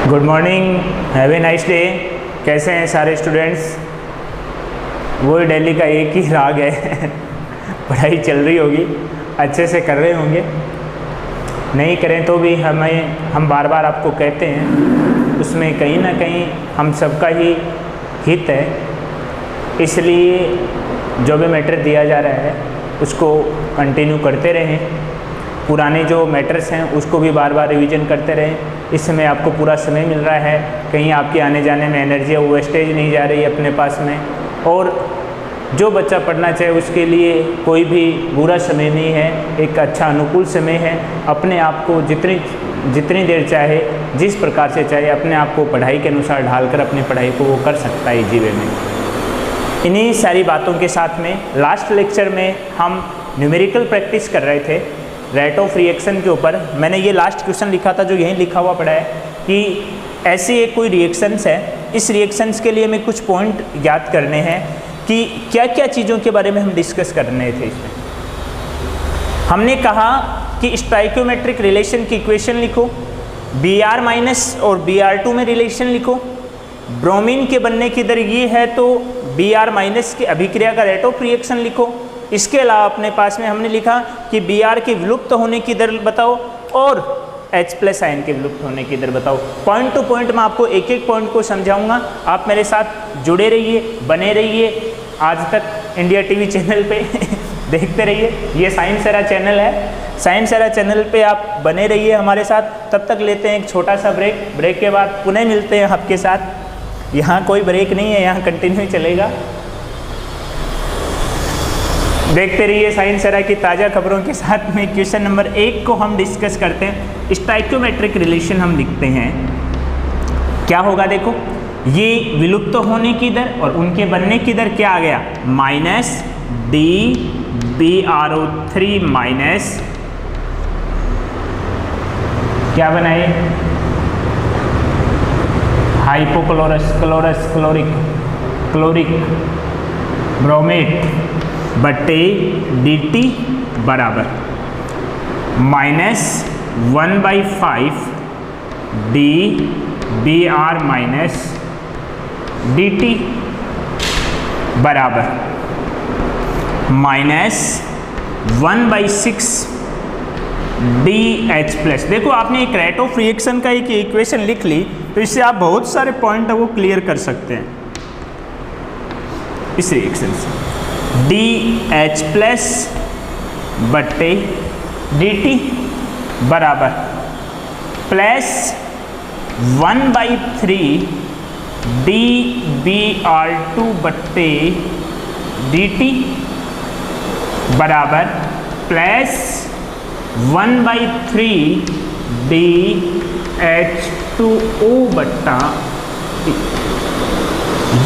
Good morning, have a nice day. कैसे हैं सारे स्टूडेंट्स? वो दिल्ली का एक ही राग है पढ़ाई चल रही होगी, अच्छे से कर रहे होंगे। नहीं करें तो भी हम बार बार आपको कहते हैं, उसमें कहीं ना कहीं हम सबका ही हित है। इसलिए जो भी मैटर दिया जा रहा है उसको कंटिन्यू करते रहें। पुराने जो मैटर्स हैं उसको भी बार बार रिवीजन करते रहें। इस समय आपको पूरा समय मिल रहा है, कहीं आपके आने जाने में एनर्जी वो वेस्टेज नहीं जा रही है अपने पास में। और जो बच्चा पढ़ना चाहे उसके लिए कोई भी बुरा समय नहीं है, एक अच्छा अनुकूल समय है। अपने आप को जितनी देर चाहे, जिस प्रकार से चाहे, अपने आप को पढ़ाई के अनुसार ढालकर अपनी पढ़ाई को वो कर सकता है इजी वे में। इन्हीं सारी बातों के साथ में लास्ट लेक्चर में हम न्यूमेरिकल प्रैक्टिस कर रहे थे रेट ऑफ रिएक्शन के ऊपर। मैंने ये लास्ट क्वेश्चन लिखा था जो यहीं लिखा हुआ पड़ा है कि ऐसी एक कोई रिएक्शंस है, इस रिएक्शंस के लिए हमें कुछ पॉइंट याद करने हैं कि क्या क्या चीज़ों के बारे में हम डिस्कस कर रहे थे। इसमें हमने कहा कि स्टाइक्योमेट्रिक रिलेशन की इक्वेशन लिखो, Br माइनस और Br2 में रिलेशन लिखो। ब्रोमीन के बनने की दर ये है तो Br माइनस की अभिक्रिया का रेट ऑफ रिएक्शन लिखो। इसके अलावा अपने पास में हमने लिखा कि Br के विलुप्त होने की दर बताओ और H प्लस आयन के विलुप्त होने की दर बताओ। पॉइंट टू पॉइंट मैं आपको एक एक पॉइंट को समझाऊंगा। आप मेरे साथ जुड़े रहिए, बने रहिए। आज तक इंडिया टीवी चैनल पे देखते रहिए, ये साइंस एरा चैनल है। साइंस एरा चैनल पे आप बने रहिए हमारे साथ। तब तक लेते हैं एक छोटा सा ब्रेक। ब्रेक के बाद पुनः मिलते हैं आपके साथ। यहाँ कोई ब्रेक नहीं है, यहाँ कंटिन्यू चलेगा। देखते रहिए साइंस एरा की ताज़ा खबरों के साथ में। क्वेश्चन नंबर 1 को हम डिस्कस करते हैं। स्टाइक्योमेट्रिक रिलेशन हम लिखते हैं। क्या होगा देखो, ये विलुप्त होने की दर और उनके बनने की दर क्या आ गया, माइनस DBrO3 माइनस क्या बनाए, हाइपोक्लोरस क्लोरिक ब्रोमेट बटे dt बराबर -1/5 DBr माइनस dt बराबर -1/6 DH प्लस। देखो आपने एक रेट ऑफ रिएक्शन का एक इक्वेशन लिख ली तो इससे आप बहुत सारे पॉइंट वो क्लियर कर सकते हैं इस रिएक्शन से। DH प्लस बट्टे dt बराबर प्लस 1/3 DBr2 बट्टे dt बराबर प्लस 1/3 DH2O बट्टा dt।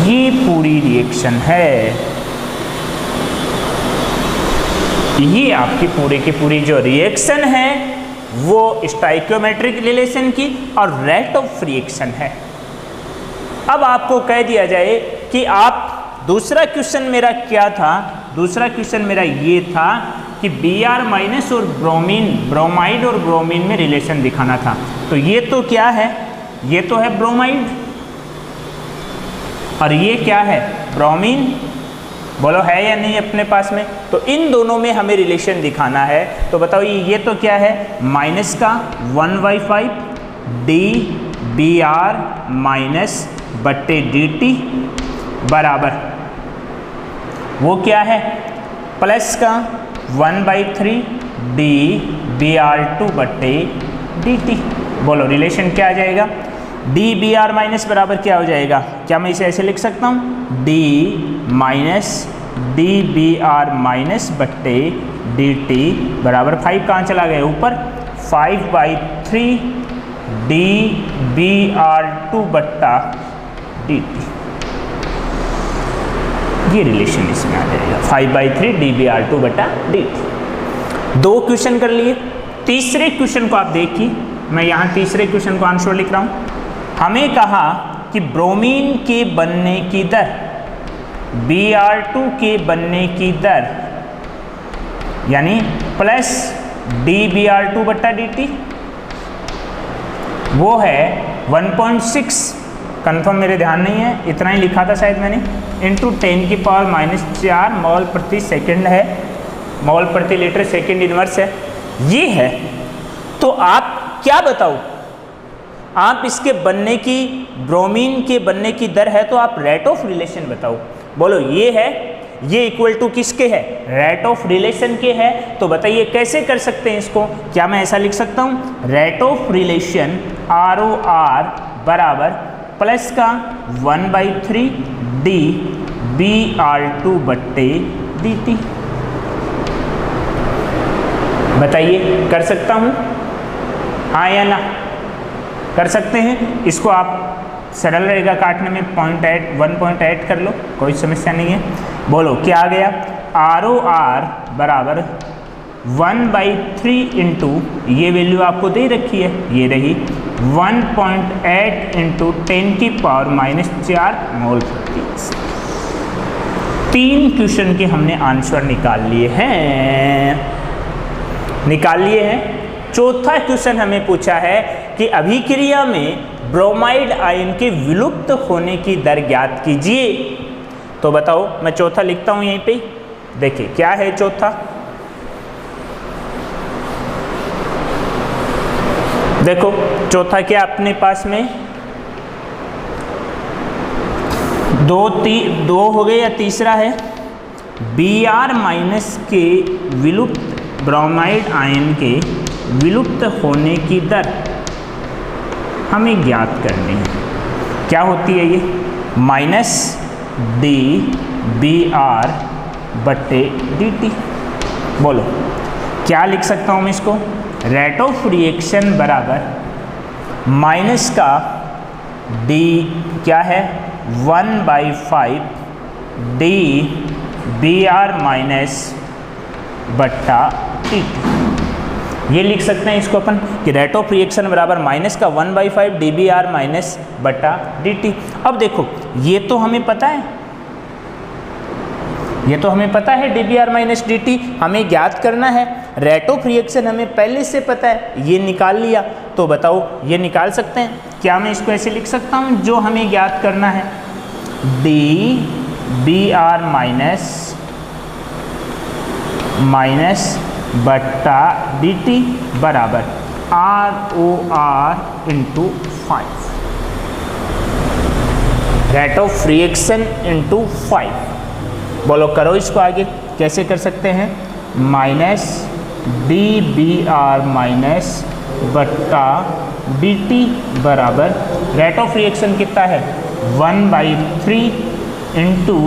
ये पूरी रिएक्शन है। ये आपकी पूरी की पूरी जो रिएक्शन है वो स्टाइक्योमेट्रिक रिलेशन की और रेट ऑफ रिएक्शन है। अब आपको कह दिया जाए कि आप दूसरा क्वेश्चन मेरा क्या था, दूसरा क्वेश्चन मेरा ये था कि Br माइनस और ब्रोमाइड और ब्रोमीन में रिलेशन दिखाना था। तो ये तो क्या है, ये तो है ब्रोमाइड और ये क्या है, ब्रोमीन। बोलो है या नहीं अपने पास में? तो इन दोनों में हमें रिलेशन दिखाना है। तो बताओ ये तो क्या है, माइनस का 1/5 DBr माइनस बट्टे dt बराबर वो क्या है, प्लस का 1/3 DBr2 बट्टे dt। बोलो रिलेशन क्या आ जाएगा, DBr माइनस बराबर क्या हो जाएगा, क्या मैं इसे ऐसे लिख सकता हूँ, D माइनस DBr माइनस बट्टे dt बराबर 5 कहाँ चला गया ऊपर, 5/3 DBr2 बट्टा dt। ये रिलेशन इसमें आ जाएगा 5/3 DBr2 बट्टा dt। 2 क्वेश्चन कर लिए। तीसरे क्वेश्चन को आप देखिए, मैं यहाँ तीसरे क्वेश्चन को आंसर लिख रहा हूँ। हमें कहा कि ब्रोमीन के बनने की दर Br2 के बनने की दर यानी प्लस DBr2 बट्टा dt वो है 1.6 कन्फर्म मेरे ध्यान नहीं है, इतना ही लिखा था शायद मैंने, इंटू 10 की पावर -4 मॉल प्रति सेकंड है, मॉल प्रति लीटर सेकंड इनवर्स है, ये है। तो आप क्या बताओ, आप इसके बनने की, ब्रोमीन के बनने की दर है तो आप रेट ऑफ रिलेशन बताओ। बोलो ये है, ये इक्वल टू किसके है, रेट ऑफ रिलेशन के है। तो बताइए कैसे कर सकते हैं इसको, क्या मैं ऐसा लिख सकता हूँ, रेट ऑफ रिलेशन ROR बराबर प्लस का 1/3 d BR2 बट्टे dt। बताइए कर सकता हूँ, हाँ या ना, कर सकते हैं। इसको आप सरल रहेगा काटने में, 1.8 कर लो, कोई समस्या नहीं है। बोलो क्या आ गया, ROR बराबर 1/3 इंटू, ये वैल्यू आपको दे रखी है, ये रही 1.8 इंटू 10 की पावर -4 मोल प्रति। 3 क्वेश्चन के हमने आंसर निकाल लिए हैं। चौथा क्वेश्चन हमें पूछा है कि अभिक्रिया में ब्रोमाइड आयन के विलुप्त होने की दर ज्ञात कीजिए। तो बताओ, मैं चौथा लिखता हूं यहीं पे, देखिए क्या है चौथा। देखो चौथा क्या अपने पास में, दो हो गए या तीसरा है, Br माइनस के विलुप्त, ब्रोमाइड आयन के विलुप्त होने की दर हमें ज्ञात करनी है। क्या होती है ये, -d Br बट्टे dt। बोलो क्या लिख सकता हूँ मैं इसको, रेट ऑफ रिएक्शन बराबर माइनस का d क्या है 1/5 d Br माइनस बट्टा dt। ये लिख सकते हैं इसको अपन कि रेट ऑफ रिएक्शन बराबर माइनस का 1/5 dBr माइनस बटा dt। अब देखो ये तो हमें पता है, dBr माइनस dt हमें ज्ञात करना है। रेट ऑफ रिएक्शन हमें पहले से पता है, ये निकाल लिया। तो बताओ ये निकाल सकते हैं क्या, मैं इसको ऐसे लिख सकता हूँ, जो हमें ज्ञात करना है dBr माइनस बट्टा dt बराबर ROR into 5, rate of reaction into 5। बोलो करो इसको आगे, कैसे कर सकते हैं, -dBr माइनस बट्टा dt बराबर रेट ऑफ रिएक्शन कितना है 1/3 इंटू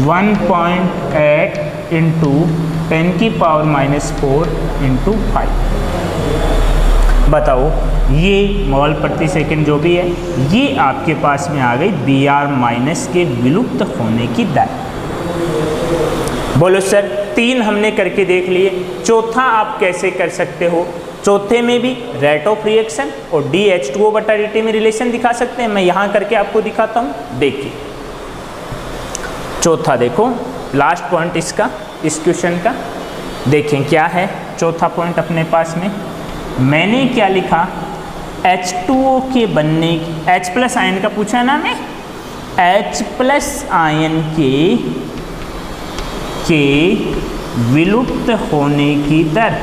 1.8 इंटू 10 की पावर -4 इंटू 5। बताओ ये मॉल प्रति सेकंड जो भी है, ये आपके पास में आ गई Br माइनस के विलुप्त होने की दर। बोलो सर 3 हमने करके देख लिए, चौथा आप कैसे कर सकते हो। चौथे में भी रेट ऑफ रिएक्शन और dH2O बटा dt में रिलेशन दिखा सकते हैं। मैं यहाँ करके आपको दिखाता हूँ, देखिए चौथा देखो, लास्ट पॉइंट इसका, इस क्वेश्चन का देखें क्या है। चौथा पॉइंट अपने पास में मैंने क्या लिखा, H2O के बनने, H प्लस आयन का पूछा ना मैं, H प्लस आयन के विलुप्त होने की दर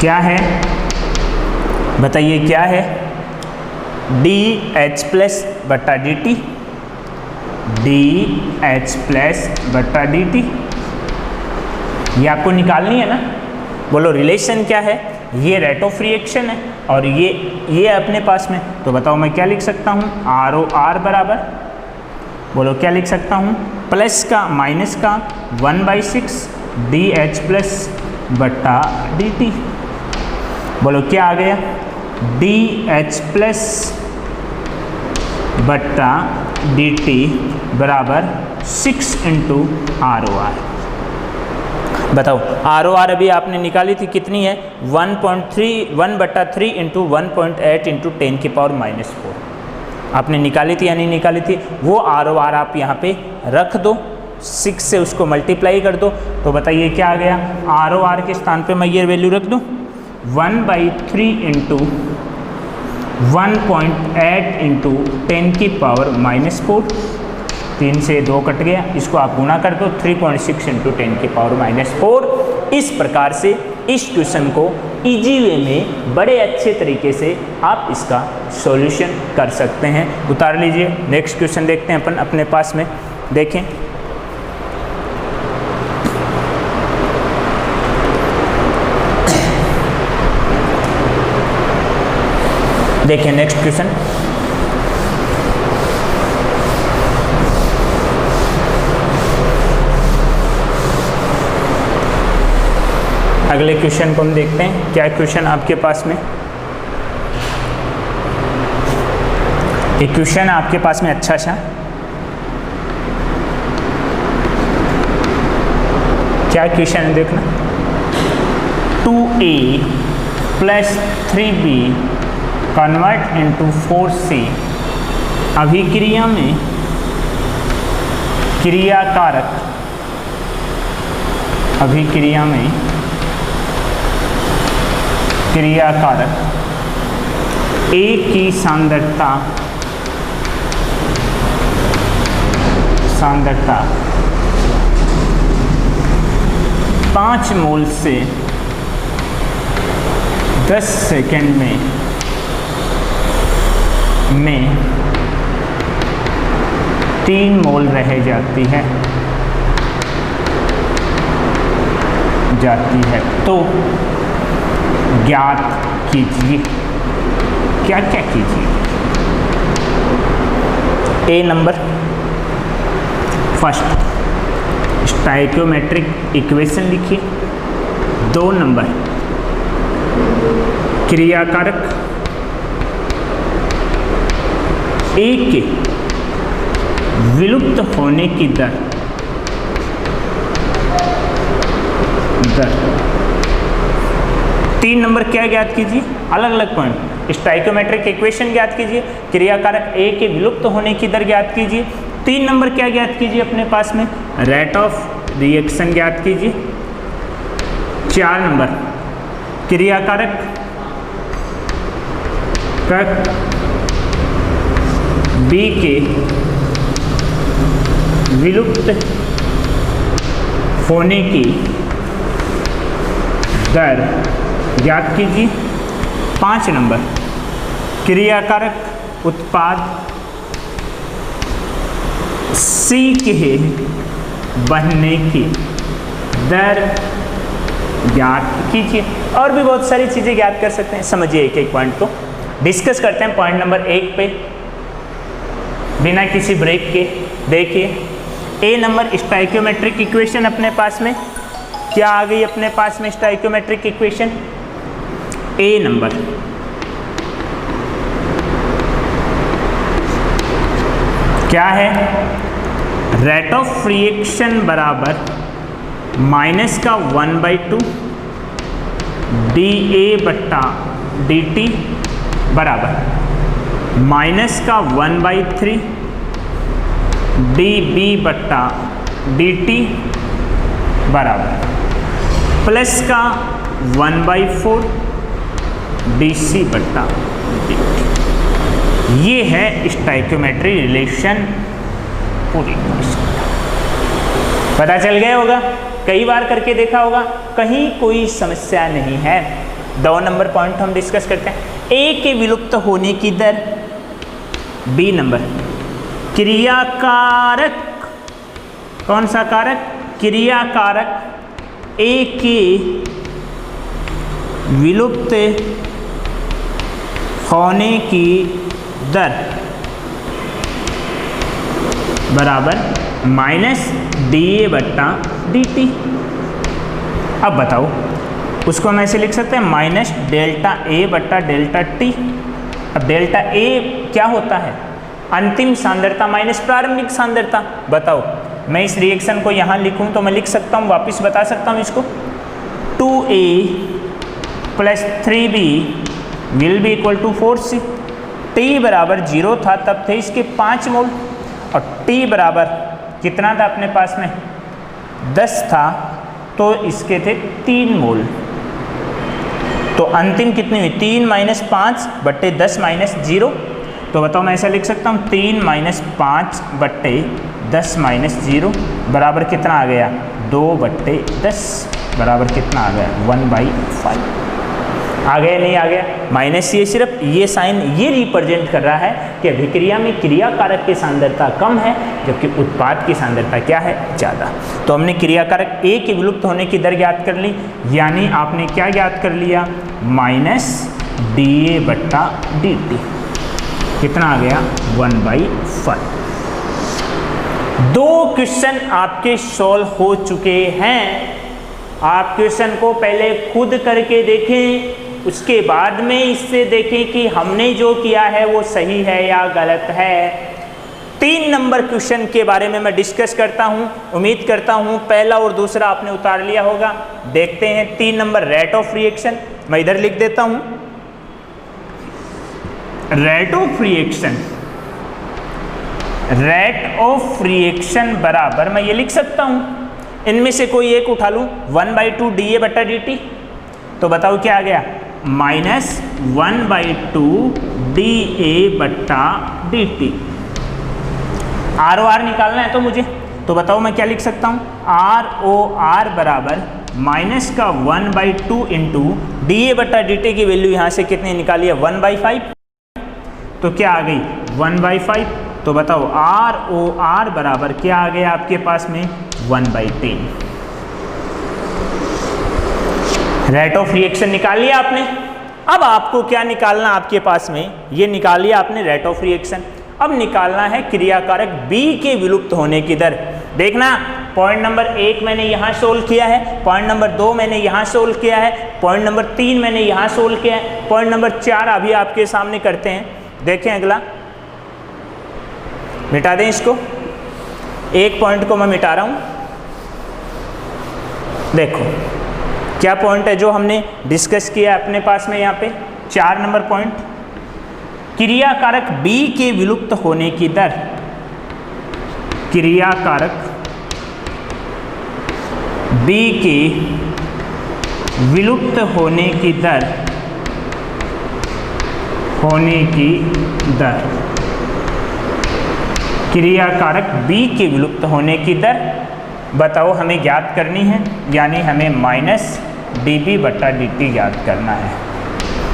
क्या है, बताइए क्या है, DH प्लस बटा dt, DH प्लस बटा dt, ये आपको निकालनी है ना। बोलो रिलेशन क्या है, ये रेट ऑफ रिएक्शन है और ये अपने पास में। तो बताओ मैं क्या लिख सकता हूँ, ROR बराबर, बोलो क्या लिख सकता हूँ, प्लस का माइनस का 1/6 DH प्लस बटा dt। बोलो क्या आ गया, DH प्लस बटा dt बराबर 6 इंटू ROR। बताओ ROR अभी आपने निकाली थी, कितनी है 1/3 इंटू 1.8 इंटू 10 की पावर -4 आपने निकाली थी या नहीं निकाली थी। वो ROR आप यहाँ पे रख दो, 6 से उसको मल्टीप्लाई कर दो। तो बताइए क्या आ गया, ROR के स्थान पे मैं ये वैल्यू रख दूँ, 1/3 इंटू 1.8 इंटू 10 की पावर -4, 3 से 2 कट गया, इसको आप गुणा कर दो 3.6 इंटू 10 की पावर -4। इस प्रकार से इस क्वेश्चन को इजी वे में बड़े अच्छे तरीके से आप इसका सॉल्यूशन कर सकते हैं। उतार लीजिए, नेक्स्ट क्वेश्चन देखते हैं अपन अपने पास में। देखें, देखें नेक्स्ट क्वेश्चन। अगले क्वेश्चन को हम देखते हैं, क्या क्वेश्चन आपके पास में। एक क्वेश्चन आपके पास में अच्छा सा, क्या क्वेश्चन है देखना। 2a + 3b convert into 4c अभिक्रिया में क्रियाकारक, अभिक्रिया में क्रियाकारक A की सांद्रता 5 मोल से 10 सेकेंड में 3 मोल रह जाती है तो ज्ञात कीजिए। क्या क्या कीजिए। ए नंबर, फर्स्ट स्टाइकियोमेट्रिक इक्वेशन लिखिए। 2 नंबर क्रियाकारक ए के विलुप्त होने की दर 3 नंबर क्या ज्ञात कीजिए, अलग अलग पॉइंट। स्टाइकियोमेट्रिक इक्वेशन ज्ञात कीजिए, क्रियाकारक ए के विलुप्त होने की दर ज्ञात कीजिए। 3 नंबर क्या ज्ञात कीजिए अपने पास में, रेट ऑफ रिएक्शन ज्ञात कीजिए। 4 नंबर क्रियाकारक बी के विलुप्त होने की दर ज्ञात कीजिए। 5 नंबर क्रियाकारक उत्पाद सी के बनने की दर ज्ञात कीजिए। और भी बहुत सारी चीज़ें ज्ञात कर सकते हैं। समझिए एक एक पॉइंट को डिस्कस करते हैं। पॉइंट नंबर 1 पे बिना किसी ब्रेक के देखिए। ए नंबर स्टाइकियोमेट्रिक इक्वेशन अपने पास में क्या आ गई, अपने पास में स्टाइकियोमेट्रिक इक्वेशन। ए नंबर क्या है, रेट ऑफ रिएक्शन बराबर -1/2 dA/dt बराबर -1/3 dB/dt बराबर +1/4 dC/dt। ये है स्टाइकियोमेट्री रिलेशन पूरी। पता चल गया होगा, कई बार करके देखा होगा, कहीं कोई समस्या नहीं है। 2 नंबर पॉइंट हम डिस्कस करते हैं। ए के विलुप्त होने की दर। बी नंबर क्रियाकारक, कौन सा कारक, क्रियाकारक ए के विलुप्त होने की दर बराबर -dA/dt। अब बताओ, उसको हम ऐसे लिख सकते हैं -ΔA/ΔT। अब डेल्टा ए क्या होता है, अंतिम सांद्रता माइनस प्रारंभिक सांद्रता। बताओ, मैं इस रिएक्शन को यहाँ लिखूँ तो मैं लिख सकता हूँ, वापस बता सकता हूँ इसको, 2A + 3B will be equal to 4C। T बराबर 0 था तब थे इसके 5 मोल, और T बराबर कितना था अपने पास में 10 था तो इसके थे 3 मोल। तो अंतिम कितनी हुई 3 माइनस 5 बट्टे 10 माइनस 0। तो बताओ मैं ऐसा लिख सकता हूँ 3 माइनस 5 बट्टे 10 माइनस 0 बराबर कितना आ गया 2 बट्टे 10 बराबर कितना आ गया 1/5। आ गया नहीं आ गया? माइनस ये सिर्फ ये साइन ये रिप्रेजेंट कर रहा है कि अभिक्रिया में क्रिया कारक की सांद्रता कम है जबकि उत्पाद की सांद्रता क्या है ज़्यादा। तो हमने क्रिया कारक A के विलुप्त होने की दर ज्ञात कर ली, यानी आपने क्या ज्ञात कर लिया माइनस dA/dt कितना आ गया 1/5। दो क्वेश्चन आपके सॉल्व हो चुके हैं। आप क्वेश्चन को पहले खुद करके देखें, उसके बाद में इससे देखें कि हमने जो किया है वो सही है या गलत है। 3 नंबर क्वेश्चन के बारे में मैं डिस्कस करता हूं, उम्मीद करता हूं पहला और दूसरा आपने उतार लिया होगा। देखते हैं 3 नंबर रेट ऑफ रिएक्शन, मैं इधर लिख देता हूं रेट ऑफ रिएक्शन बराबर मैं ये लिख सकता हूं, इनमें से कोई एक उठा लूं 1/2 dA/dt। तो बताओ क्या आ गया माइनस 1/2 dA/dt। ROR निकालना है तो मुझे, तो बताओ मैं क्या लिख सकता हूँ ROR बराबर माइनस का 1/2 इंटू dA/dt की वैल्यू यहाँ से कितनी निकाली है 1/5, तो क्या आ गई 1/5। तो बताओ ROR बराबर क्या आ गया आपके पास में 1/10। रेट ऑफ रिएक्शन निकाल लिया आपने। अब आपको क्या निकालना आपके पास में, ये निकाल लिया आपने रेट ऑफ रिएक्शन। अब निकालना है क्रियाकारक B के विलुप्त होने की दर। देखना पॉइंट नंबर 1 मैंने यहाँ सोल्व किया है, पॉइंट नंबर 2 मैंने यहाँ सोल्व किया है, पॉइंट नंबर 3 मैंने यहाँ सोल्व किया है, पॉइंट नंबर 4 अभी आपके सामने करते हैं। देखें अगला, मिटा दें इसको, एक पॉइंट को मैं मिटा रहा हूँ। देखो क्या पॉइंट है जो हमने डिस्कस किया अपने पास में यहाँ पे 4 नंबर पॉइंट, क्रियाकारक B के विलुप्त होने की दर, क्रियाकारक B के विलुप्त होने की दर, क्रियाकारक B के विलुप्त होने की दर बताओ हमें ज्ञात करनी है, यानी हमें माइनस dB/dt ज्ञात करना है,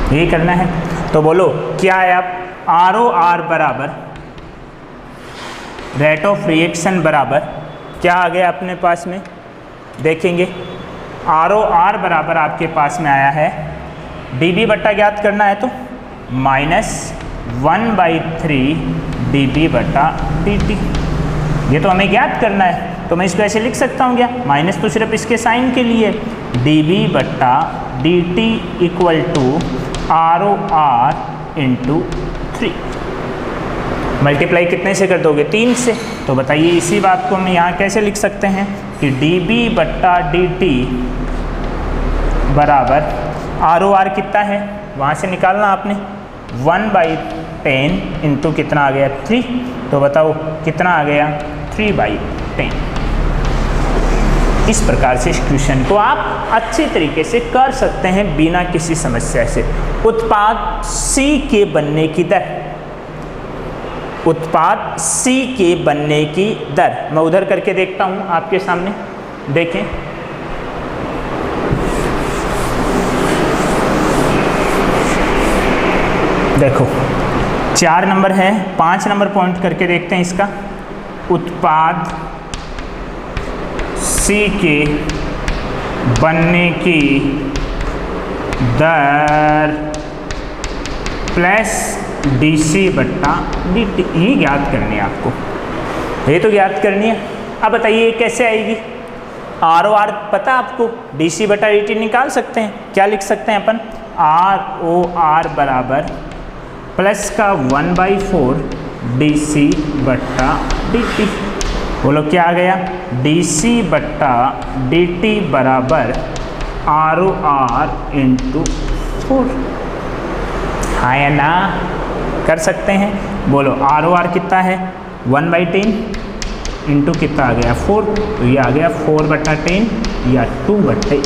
यही करना है। तो बोलो क्या है, आप ROR बराबर रेट ऑफ रिएक्शन बराबर क्या आ गया अपने पास में, देखेंगे ROR बराबर आपके पास में आया है dB बट्टा ज्ञात करना है तो माइनस 1/3 dB/dt, ये तो हमें ज्ञात करना है। तो मैं इसको ऐसे लिख सकता हूँ क्या, माइनस तो सिर्फ इसके साइन के लिए, dB/dt equal to ROR into 3। Multiply कितने से कर दोगे 3 से। तो बताइए इसी बात को हम यहाँ कैसे लिख सकते हैं कि dB/dt बराबर ROR कितना है वहाँ से निकालना आपने 1/10 इंटू कितना आ गया 3। तो बताओ कितना आ गया 3/10। इस प्रकार से इस क्वेश्चन को आप अच्छी तरीके से कर सकते हैं बिना किसी समस्या से। उत्पाद C के बनने की दर, उत्पाद C के बनने की दर मैं उधर करके देखता हूं आपके सामने, देखें देखो 4 नंबर है, 5 नंबर पॉइंट करके देखते हैं इसका। उत्पाद C के बनने की दर प्लस dC/dt, ये ज्ञात करनी है आपको, ये तो ज्ञात करनी है। अब बताइए कैसे आएगी, ROR पता आपको, dC/dt निकाल सकते हैं। क्या लिख सकते हैं अपन, ROR बराबर प्लस का 1/4 dC/dt। बोलो क्या आ गया, dC/dt बराबर ROR इंटू 4। हाँ या ना, कर सकते हैं। बोलो ROR कितना है 1/10 इंटू कितना आ गया 4, तो ये आ गया 4/10 या 2/5।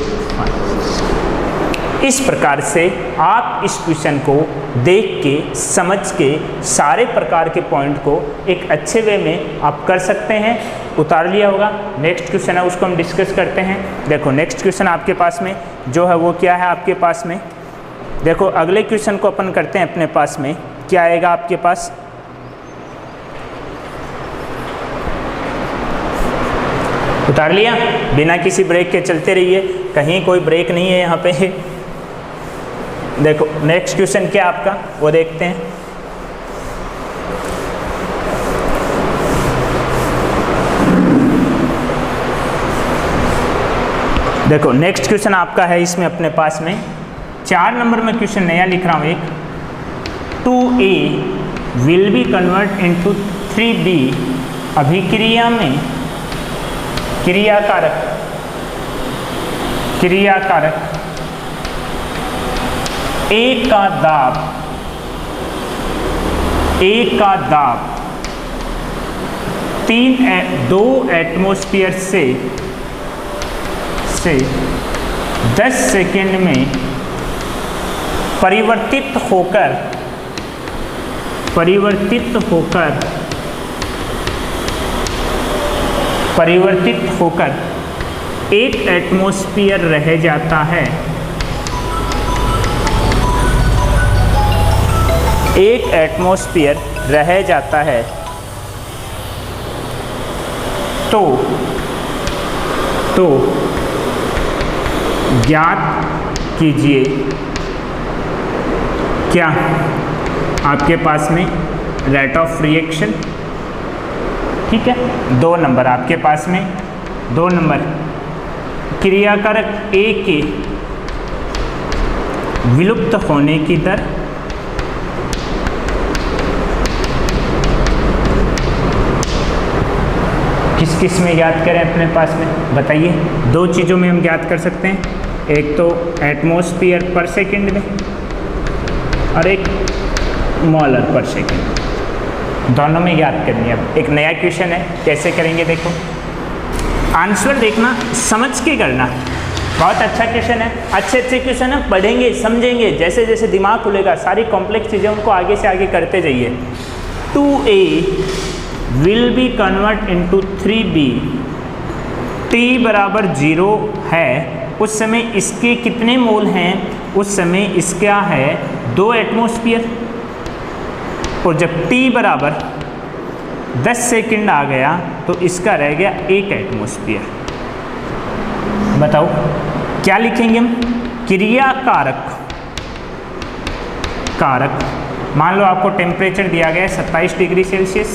इस प्रकार से आप इस क्वेश्चन को देख के समझ के सारे प्रकार के पॉइंट को एक अच्छे वे में आप कर सकते हैं। उतार लिया होगा। नेक्स्ट क्वेश्चन है उसको हम डिस्कस करते हैं। देखो नेक्स्ट क्वेश्चन आपके पास में जो है वो क्या है आपके पास में, देखो अगले क्वेश्चन को अपन करते हैं अपने पास में, क्या आएगा आपके पास, उतार लिया, बिना किसी ब्रेक के चलते रहिए, कहीं कोई ब्रेक नहीं है यहाँ पे। देखो नेक्स्ट क्वेश्चन क्या आपका वो देखते हैं। देखो नेक्स्ट क्वेश्चन आपका है इसमें अपने पास में 4 नंबर में क्वेश्चन नया लिख रहा हूँ एक, 2A will be convert into 3B अभिक्रिया में क्रियाकारक A का दाब 2 एटमॉस्फेयर से 10 सेकेंड में परिवर्तित होकर 1 एटमॉस्फेयर रह जाता है, 1 एटमॉस्फेयर रह जाता है, तो ज्ञात कीजिए क्या आपके पास में रेट ऑफ रिएक्शन। ठीक है, 2 नंबर आपके पास में, 2 नंबर क्रियाकारक A के विलुप्त होने की दर, किस किस में ज्ञात करें अपने पास में बताइए। 2 चीज़ों में हम ज्ञात कर सकते हैं, एक तो एटमॉस्फेयर पर सेकंड में और एक मोलर पर सेकंड, दोनों में ज्ञात करनी है। अब एक नया क्वेश्चन है, कैसे करेंगे देखो, आंसर देखना समझ के करना। बहुत अच्छा क्वेश्चन है, अच्छे क्वेश्चन है, पढ़ेंगे समझेंगे, जैसे जैसे दिमाग खुलेगा सारी कॉम्प्लेक्स चीज़ें उनको आगे से आगे करते जाइए। 2A will be convert into 3B, T बराबर 0 है, उस समय इसके कितने मोल हैं, उस समय इसका है 2 एटमॉस्फेयर, और जब T बराबर 10 सेकंड आ गया तो इसका रह गया 1 एटमॉस्फेयर। बताओ क्या लिखेंगे हम, क्रियाकारक मान लो आपको टेम्परेचर दिया गया है 27 डिग्री सेल्सियस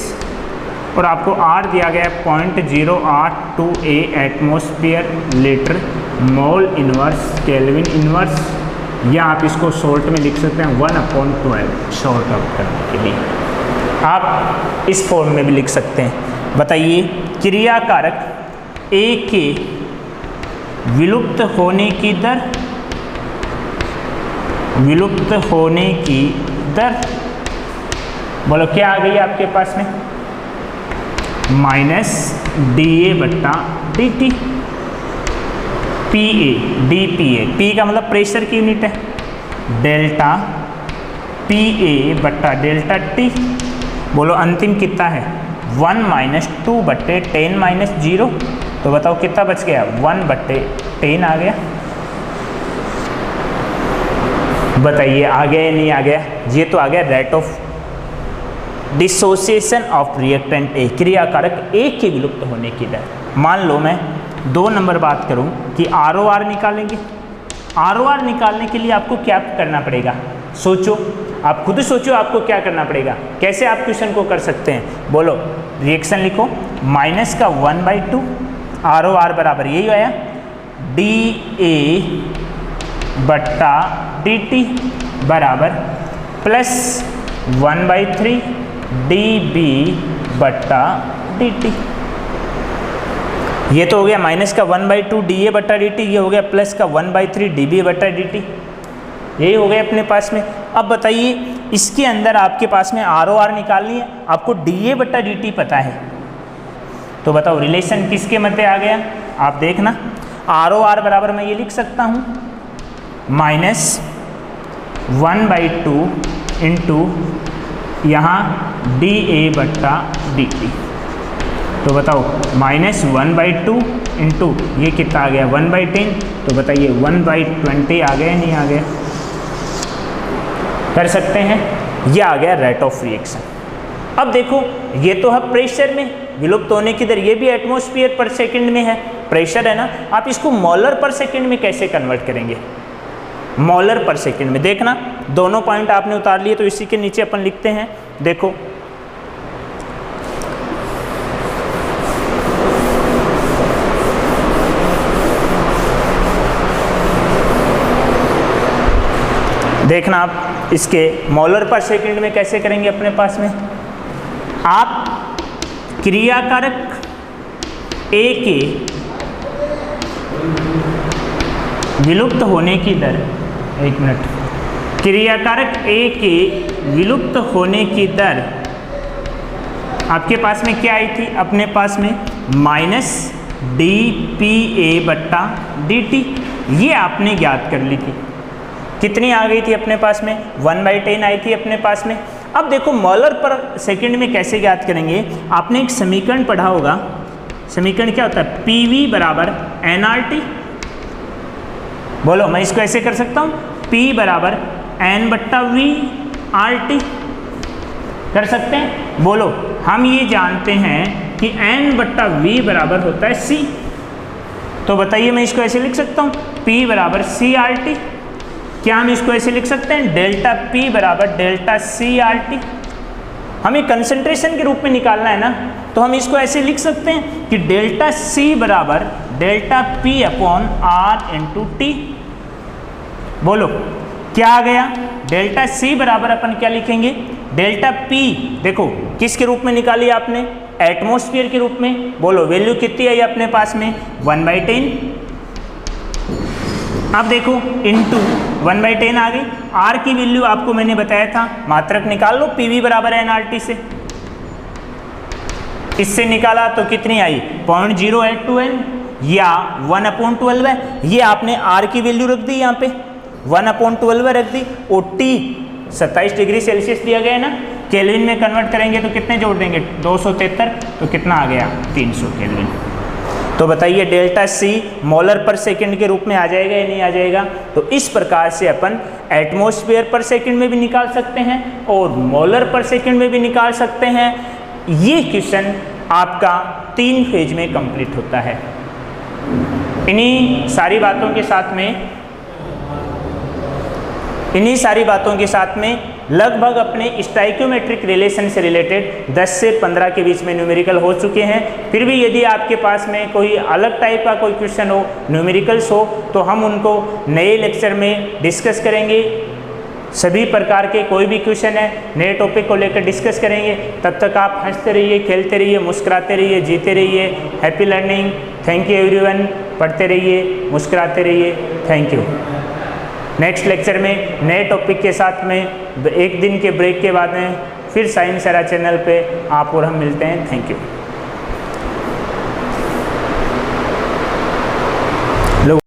और आपको R दिया गया है 0.082A atmosphere litre mole inverse kelvin inverse, या आप इसको शॉर्ट में लिख सकते हैं 1/12 शॉर्ट आउट करने के लिए, आप इस फॉर्म में भी लिख सकते हैं। बताइए क्रियाकारक A के विलुप्त होने की दर बोलो क्या आ गई आपके पास में, -dA/dt, dPA, P का मतलब प्रेशर की यूनिट है, डेल्टा PA/ΔT, बोलो अंतिम कितना है 1 - 2/10 - 0, तो बताओ कितना बच गया, 1/10 आ गया। बताइए आ गया या नहीं आ गया, ये तो आ गया rate of dissociation of reactant A, क्रियाकारक A के विलुप्त होने की दर। मान लो मैं 2 नंबर बात करूं कि ROR निकालेंगे, ROR निकालने के लिए आपको क्या करना पड़ेगा, सोचो, आप खुद सोचो आपको क्या करना पड़ेगा, कैसे आप क्वेश्चन को कर सकते हैं, बोलो रिएक्शन लिखो, माइनस का 1/2, ROR बराबर यही आया dA/dt बराबर प्लस 1/3 dB/dt। ये तो हो गया माइनस का 1/2 dA/dt, ये हो गया प्लस का 1/3 dB/dt, यही हो गया अपने पास में। अब बताइए इसके अंदर आपके पास में ROR निकालनी है, आपको dA/dt पता है, तो बताओ रिलेशन किसके मध्य आ गया, आप देखना। ROR बराबर मैं ये लिख सकता हूँ -1/2 इंटू यहाँ dA/dt। तो बताओ -1/2 इंटू ये कितना आ गया 1/10, तो बताइए 1/20 आ गया नहीं आ गया? कर सकते हैं। ये आ गया रेट ऑफ रिएक्शन। अब देखो ये तो है प्रेशर में, विलुप्त होने की दर, ये भी एटमॉस्फेयर पर सेकंड में है, प्रेशर है ना। आप इसको मोलर पर सेकंड में कैसे कन्वर्ट करेंगे? मोलर पर सेकंड में देखना, दोनों पॉइंट आपने उतार लिए, तो इसी के नीचे अपन लिखते हैं। देखो देखना आप इसके मोलर पर सेकंड में कैसे करेंगे। अपने पास में आप क्रियाकारक A के विलुप्त होने की दर, एक मिनट, क्रियाकारक A के विलुप्त होने की दर आपके पास में क्या आई थी? अपने पास में -dPA/dt, ये आपने ज्ञात कर ली थी। कितनी आ गई थी अपने पास में? 1/10 आई थी अपने पास में। अब देखो मोलर पर सेकंड में कैसे ज्ञात करेंगे। आपने एक समीकरण पढ़ा होगा, समीकरण क्या होता है? PV = nRT। बोलो, मैं इसको ऐसे कर सकता हूँ, P = N/V/RT। कर सकते हैं? बोलो, हम ये जानते हैं कि N/V बराबर होता है C। तो बताइए मैं इसको ऐसे लिख सकता हूँ, P = CRT। क्या हम इसको ऐसे लिख सकते हैं? ΔP = ΔCRT। हमें कंसंट्रेशन के रूप में निकालना है ना, तो हम इसको ऐसे लिख सकते हैं कि ΔC = ΔP/R/T। बोलो क्या आ गया? ΔC बराबर अपन क्या लिखेंगे? ΔP देखो किसके रूप में निकाली आपने? एटमॉस्फेयर के रूप में। बोलो वैल्यू कितनी आई अपने पास में? 1/10। अब देखो इंटू 1/10 आ गई। R की वैल्यू आपको मैंने बताया था, मात्रक निकाल लो, PV = nRT से। इससे निकाला तो कितनी आई? 0.082N या 1/12 है। ये आपने R की वैल्यू रख दी, यहाँ पे 1/12 रख दी। और T 27 डिग्री सेल्सियस दिया गया है ना, केल्विन में कन्वर्ट करेंगे तो कितने जोड़ देंगे? 273, तो कितना आ गया? 300 केल्विन। तो बताइए ΔC मोलर पर सेकंड के रूप में आ जाएगा या नहीं आ जाएगा? तो इस प्रकार से अपन एटमॉस्फेयर पर सेकंड में भी निकाल सकते हैं और मोलर पर सेकंड में भी निकाल सकते हैं। ये क्वेश्चन आपका 3 फेज में कंप्लीट होता है। इन्हीं सारी बातों के साथ में लगभग अपने स्टाइक्योमेट्रिक रिलेशन से रिलेटेड 10 से 15 के बीच में न्यूमेरिकल हो चुके हैं। फिर भी यदि आपके पास में कोई अलग टाइप का कोई क्वेश्चन हो, न्यूमेरिकल्स हो, तो हम उनको नए लेक्चर में डिस्कस करेंगे। सभी प्रकार के कोई भी क्वेश्चन है नए टॉपिक को लेकर डिस्कस करेंगे। तब तक आप हंसते रहिए, खेलते रहिए, मुस्कुराते रहिए, जीते रहिए। Happy learning. Thank you everyone. पढ़ते रहिए, मुस्कुराते रहिए। Thank you. नेक्स्ट लेक्चर में नए टॉपिक के साथ में एक दिन के ब्रेक के बाद में फिर साइंस एरा चैनल पे आप और हम मिलते हैं। Thank you.